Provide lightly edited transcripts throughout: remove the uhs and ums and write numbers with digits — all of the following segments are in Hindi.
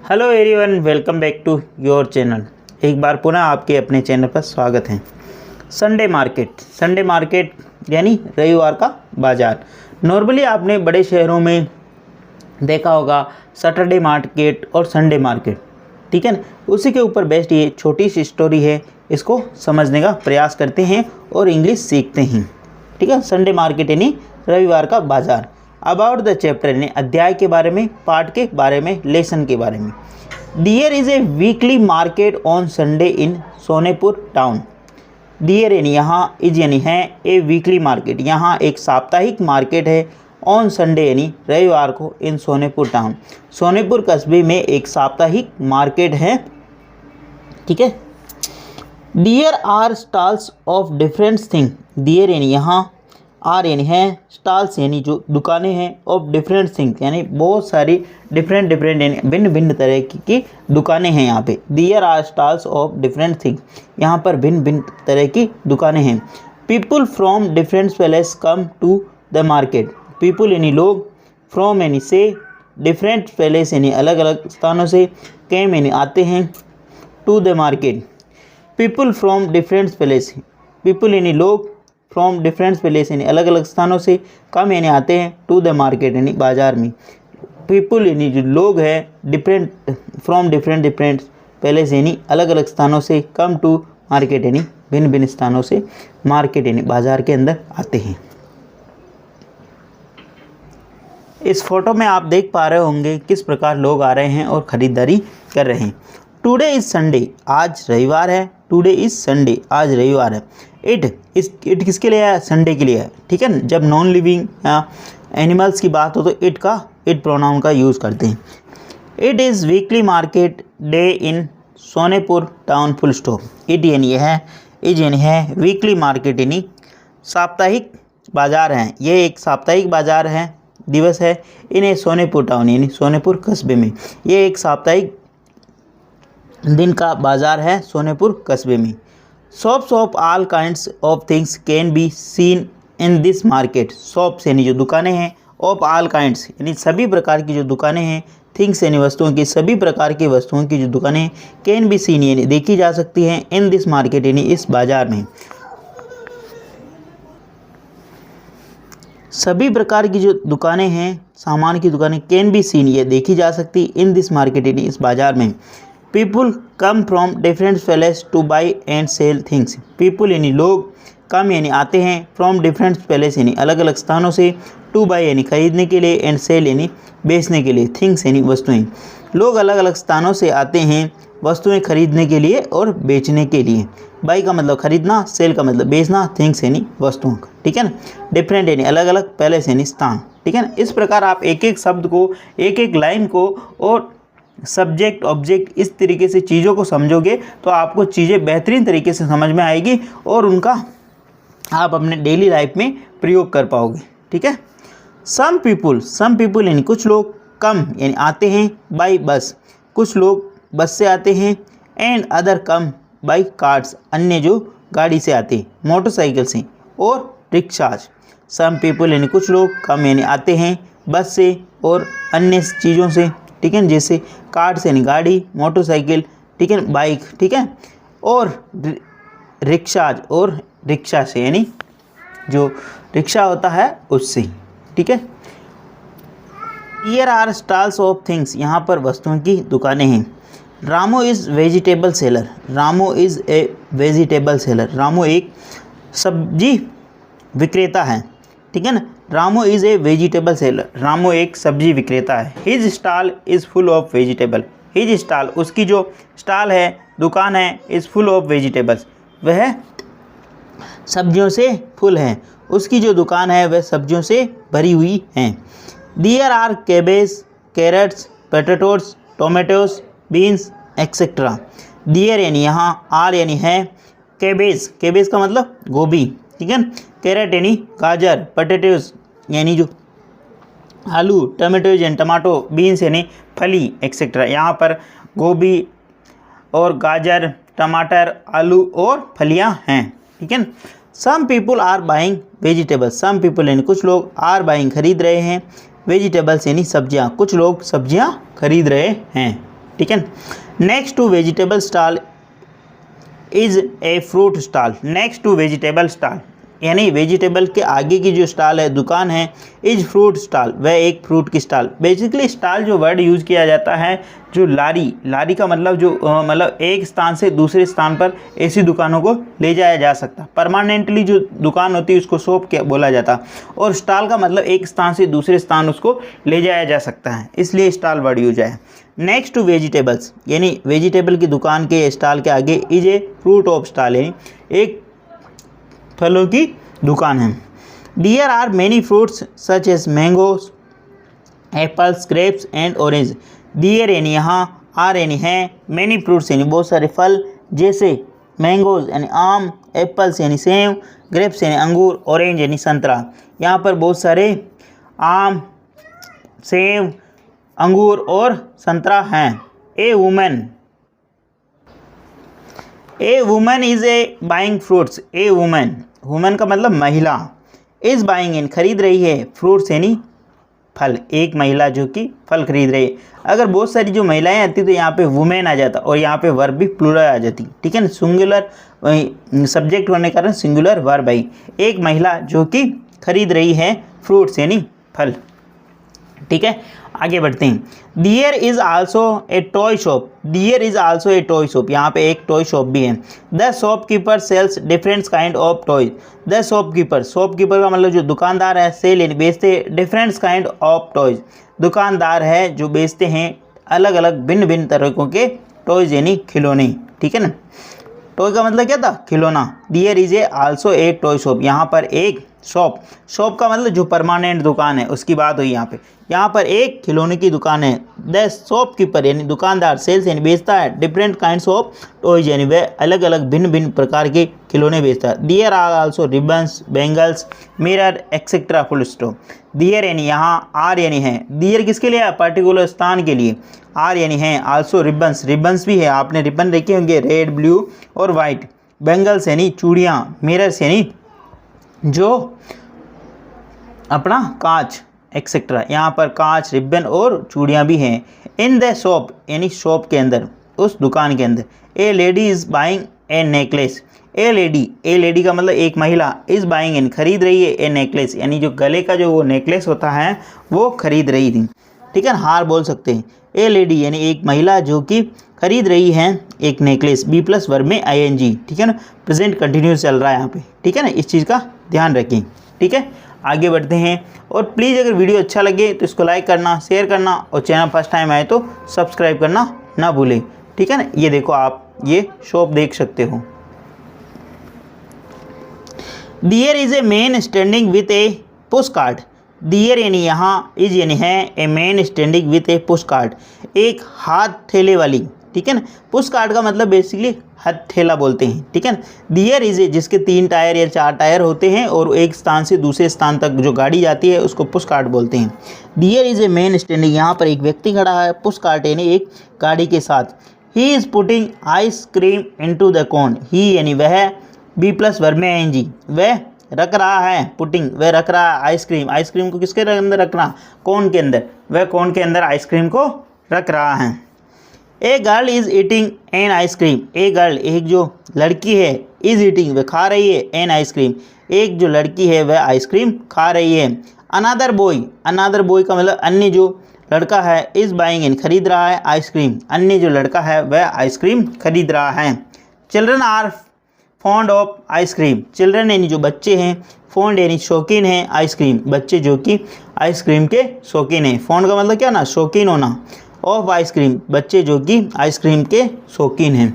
Hello everyone, welcome back to your channel. एक बार पुनः आपके अपने चैनल पर स्वागत है। संडे मार्केट यानी रविवार का बाज़ार। नॉर्मली आपने बड़े शहरों में देखा होगा सैटरडे मार्केट और संडे मार्केट, ठीक है ना। उसी के ऊपर बेस्ड ये छोटी सी स्टोरी है, इसको समझने का प्रयास करते हैं और इंग्लिश सीखते हैं, ठीक है। संडे मार्केट यानी रविवार का बाज़ार। अबाउट द चैप्टर यानी अध्याय के बारे में, पार्ट के बारे में, लेसन के बारे में। There is a weekly market on Sunday in Sonepur town. There यानी यहाँ, इज यानी है, ए वीकली मार्केट यहाँ एक साप्ताहिक मार्केट है, ऑन संडे यानी रविवार को, इन सोनेपुर टाउन सोनेपुर कस्बे में एक साप्ताहिक मार्केट है, ठीक है। There are stalls of different thing. There यानी यहाँ, आर यानी है, स्टॉल्स यानी जो दुकानें हैं, ऑफ डिफरेंट थिंग्स यानी बहुत सारी डिफरेंट यानी भिन्न भिन्न तरह की दुकानें हैं यहाँ पे। There are stalls of different things, यहाँ पर भिन्न भिन्न तरह की दुकानें हैं। People from different place come to the market. People यानी लोग, फ्रॉम यानी से, डिफरेंट प्लेस यानी अलग अलग स्थानों से, केम यानी आते हैं, to the market. People from different place, people यानी लोग, फ्रॉम डिफरेंट प्लेस यानी अलग अलग स्थानों से, कम यानी आते हैं, टू द मार्केट यानी बाज़ार में। पीपुल यानी जो लोग हैं, डिफरेंट फ्रॉम डिफरेंट प्लेस यानी अलग अलग स्थानों से, कम टू मार्केट यानी भिन्न भिन्न स्थानों से मार्केट यानी बाज़ार के अंदर आते हैं। इस फोटो में आप देख पा रहे होंगे किस प्रकार लोग आ रहे हैं और ख़रीदारी कर रहे हैं। टुडे इज़ संडे, आज रविवार है। टुडे इज़ संडे, आज रविवार है। इट किसके लिए है? संडे के लिए है, ठीक है ना। जब नॉन लिविंग या एनिमल्स की बात हो तो इट प्रोनाउन का यूज़ करते हैं। It is weekly market day in Sonepur town, full stop. It यानी है, इज यानी है, वीकली मार्केट यानी साप्ताहिक बाज़ार है। ये एक साप्ताहिक बाज़ार है, दिवस है। इन्हें सोनेपुर टाउन यानी सोनेपुर कस्बे में, ये एक साप्ताहिक दिन का बाज़ार है सोनेपुर कस्बे में। Shops of all kinds of things can be seen in this market. Shops यानी जो दुकानें हैं, ऑफ ऑल काइंड्स यानी सभी प्रकार की जो दुकानें हैं, थिंग्स यानी वस्तुओं की, सभी प्रकार की वस्तुओं की जो दुकानें हैं, कैन बी सीन यानी देखी जा सकती हैं, इन दिस मार्केट यानी इस बाज़ार में। सभी प्रकार की जो दुकानें हैं, सामान की दुकानें, कैन बी सीन ये देखी जा सकती, इन दिस मार्केट यानी इस बाज़ार में। People come from different place to buy and sell things. People यानी लोग, कम यानी आते हैं, फ्रॉम डिफरेंट प्लेस यानी अलग अलग स्थानों से, टू बाई यानी खरीदने के लिए, एंड सेल यानी बेचने के लिए, थिंग्स यानी वस्तुएं। लोग अलग अलग स्थानों से आते हैं वस्तुएं खरीदने के लिए और बेचने के लिए। बाई का मतलब खरीदना, सेल का मतलब बेचना, थिंग्स यानी वस्तुओं का, ठीक है ना। डिफरेंट यानी अलग अलग, प्लेस यानी स्थान, ठीक है ना। इस प्रकार आप एक एक शब्द को, एक एक लाइन को और सब्जेक्ट ऑब्जेक्ट इस तरीके से चीज़ों को समझोगे तो आपको चीज़ें बेहतरीन तरीके से समझ में आएगी और उनका आप अपने डेली लाइफ में प्रयोग कर पाओगे, ठीक है। सम पीपुल यानी कुछ लोग, कम यानी आते हैं, बाई बस कुछ लोग बस से आते हैं, and other come by cars अन्य जो गाड़ी से आते हैं, मोटरसाइकिल से, और रिक्शाज। सम पीपुल यानी कुछ लोग, कम यानी आते हैं बस से और अन्य चीज़ों से, ठीक है, जैसे कार्स यानी गाड़ी, मोटरसाइकिल, ठीक है, बाइक, ठीक है, और रिक्शाज और रिक्शा से यानी जो रिक्शा होता है उससे, ठीक है। Here are stalls of things, यहाँ पर वस्तुओं की दुकानें हैं। Ramu is vegetable seller. Ramu is a vegetable seller, Ramu एक सब्जी विक्रेता है, ठीक है ना। Ramu is a vegetable seller, Ramu एक सब्जी विक्रेता है। His stall is full of vegetable. His stall उसकी जो स्टॉल है, दुकान है, इज़ फुल ऑफ वेजिटेबल्स वह सब्जियों से फुल है, उसकी जो दुकान है वह सब्जियों से भरी हुई है। There are cabbage, carrots, potatoes, tomatoes, beans etcetera. There यानी यहाँ, आर यानी है, कैबेज का मतलब गोभी, ठीक है। कैरेट यानी गाजर, पोटैटोज यानी जो आलू, टमाटोज यानी टमाटो, बीन्स यानी फली एक्सेट्रा। यहाँ पर गोभी और गाजर, टमाटर, आलू और फलियाँ हैं, ठीक है। Some people are buying vegetables. Some people यानी कुछ लोग, आर बाइंग खरीद रहे हैं, वेजिटेबल्स यानी सब्जियां, कुछ लोग सब्जियां खरीद रहे हैं। ठीक है। Next to vegetable stall is a fruit stall. Next to vegetable stall यानी वेजिटेबल के आगे की जो स्टॉल है, दुकान है, इज फ्रूट स्टॉल, वह एक फ्रूट की स्टॉल। बेसिकली स्टॉल जो वर्ड यूज़ किया जाता है, जो लारी का मतलब जो मतलब एक स्थान से दूसरे स्थान पर ऐसी दुकानों को ले जाया जा सकता। परमानेंटली जो दुकान होती है उसको शॉप क्या बोला जाता, और स्टॉल का मतलब एक स्थान से दूसरे स्थान उसको ले जाया जा सकता है, इसलिए स्टॉल वर्ड यूज है। नेक्स्ट टू वेजिटेबल्स यानी वेजिटेबल की दुकान के स्टॉल के आगे is a fruit of stall यानी एक फलों की दुकान है। There are many fruits such as mangoes, apples, grapes and orange. There यानी यहाँ, are यानी हैं, many fruits यानी बहुत सारे फल, जैसे मैंगोज यानी आम, एप्पल्स यानी सेब, ग्रेप्स यानी अंगूर, ऑरेंज यानी संतरा। यहाँ पर बहुत सारे आम, सेब, अंगूर और संतरा हैं। A woman is a buying fruits. A woman का मतलब महिला, इज बाइंग इन खरीद रही है, फ्रूट्स यानी फल, एक महिला जो कि फल खरीद रही है। अगर बहुत सारी जो महिलाएं आती तो यहाँ पे वुमेन आ जाता और यहाँ पे वर्ब भी प्लूरल आ जाती, ठीक है ना। सिंगुलर सब्जेक्ट होने के कारण सिंगुलर वर्ब आई। एक महिला जो कि खरीद रही है फ्रूट्स यानी फल, ठीक है। आगे बढ़ते हैं। There is also a toy shop. There is also a toy shop. यहाँ पे एक टॉय शॉप भी है। The shopkeeper sells different kind of toys. The shopkeeper का मतलब जो दुकानदार है, सेल यानी बेचते, different kind of toys दुकानदार है जो बेचते हैं अलग अलग भिन्न भिन्न तरीकों के टॉयज यानी खिलौने, ठीक है ना। टॉय का मतलब क्या था, खिलौना। There is also a toy shop. यहाँ पर एक शॉप का मतलब जो परमानेंट दुकान है उसकी बात हुई यहाँ पे। यहाँ पर एक खिलौने की दुकान है। द शॉपकीपर यानी दुकानदार, सेल्स यानी बेचता है, डिफरेंट काइंड्स ऑफ टॉयज यानी वह अलग अलग भिन्न भिन्न प्रकार के खिलौने बेचता है। There are also ribbons, bangles, mirror etcetera, full stop. There यानी यहाँ, आर यानी है। दियर किसके लिए है, पर्टिकुलर स्थान के लिए, आर यानी है। आल्सो रिबन्स भी है, आपने रिबन देखे होंगे रेड, ब्लू और वाइट। बैंगल्स यानी चूड़ियाँ, मिरर्स यानी जो अपना कांच, एक्सेट्रा। यहाँ पर कांच, रिबन और चूड़ियाँ भी हैं। इन द शॉप यानी शॉप के अंदर, उस दुकान के अंदर। ए lady is buying A necklace. A lady का मतलब एक महिला, इज़ बाइंग यानी खरीद रही है, ए नेकलेस यानी जो गले का जो वो नेकलेस होता है वो खरीद रही थी, ठीक है ना, हार बोल सकते हैं। ए लेडी यानी एक महिला जो कि खरीद रही है एक नेकलेस, बी प्लस वर्ब में ING, ठीक है ना। प्रेजेंट कंटिन्यूस चल रहा है यहाँ पे, ठीक है ना, इस चीज़ का ध्यान रखें, ठीक है। आगे बढ़ते हैं, और प्लीज़ अगर वीडियो अच्छा लगे तो इसको लाइक करना, शेयर करना, और चैनल फर्स्ट टाइम आए तो सब्सक्राइब करना ना भूलें, ठीक है ना। ये देखो, आप ये शॉप देख सकते हो। There is a man standing with a push cart. There यानी यहाँ, इज यानी है, a man standing with A push cart, एक हाथ ठेले वाली, ठीक है ना। पुश कार्ट का मतलब बेसिकली हाथ ठेला बोलते हैं, ठीक है ना। दियर इज ए जिसके 3 टायर या 4 टायर होते हैं और एक स्थान से दूसरे स्थान तक जो गाड़ी जाती है उसको पुश कार्ट बोलते हैं। दियर इज ए मैन स्टैंडिंग, यहाँ पर एक व्यक्ति खड़ा है, पुश कार्ट यानी एक गाड़ी के साथ। He is putting ice cream into the cone. He यानी वह, बी प्लस वर्ब में ING, वह रख रहा है, पुटिंग वह रख रहा है आइसक्रीम को किसके अंदर रखना, कोन के अंदर, वह कोन के अंदर आइसक्रीम को रख रहा है। A girl is eating an ice cream. A girl एक जो लड़की है, इज़ ईटिंग वह खा रही है, एन आइसक्रीम एक जो लड़की है वह आइसक्रीम खा रही है। अनदर बॉय का मतलब अन्य जो लड़का है, इज़ बाइंग इन खरीद रहा है आइसक्रीम, अन्य जो लड़का है वह आइसक्रीम खरीद रहा है। Children are fond of ice cream. Children यानी जो बच्चे हैं, फॉन्ड यानी शौकीन है, आइसक्रीम बच्चे जो कि आइसक्रीम के शौकीन हैं। फॉन्ड का मतलब क्या ना, शौकीन होना, ऑफ आइसक्रीम बच्चे जो कि आइसक्रीम के शौकीन हैं।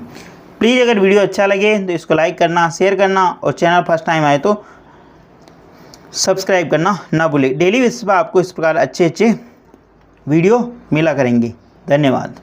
प्लीज़ अगर वीडियो अच्छा लगे तो इसको लाइक करना, शेयर करना, और चैनल फर्स्ट टाइम आए तो सब्सक्राइब करना ना भूलें। डेली बेसिस पर आपको इस प्रकार अच्छे वीडियो मिला करेंगे। धन्यवाद।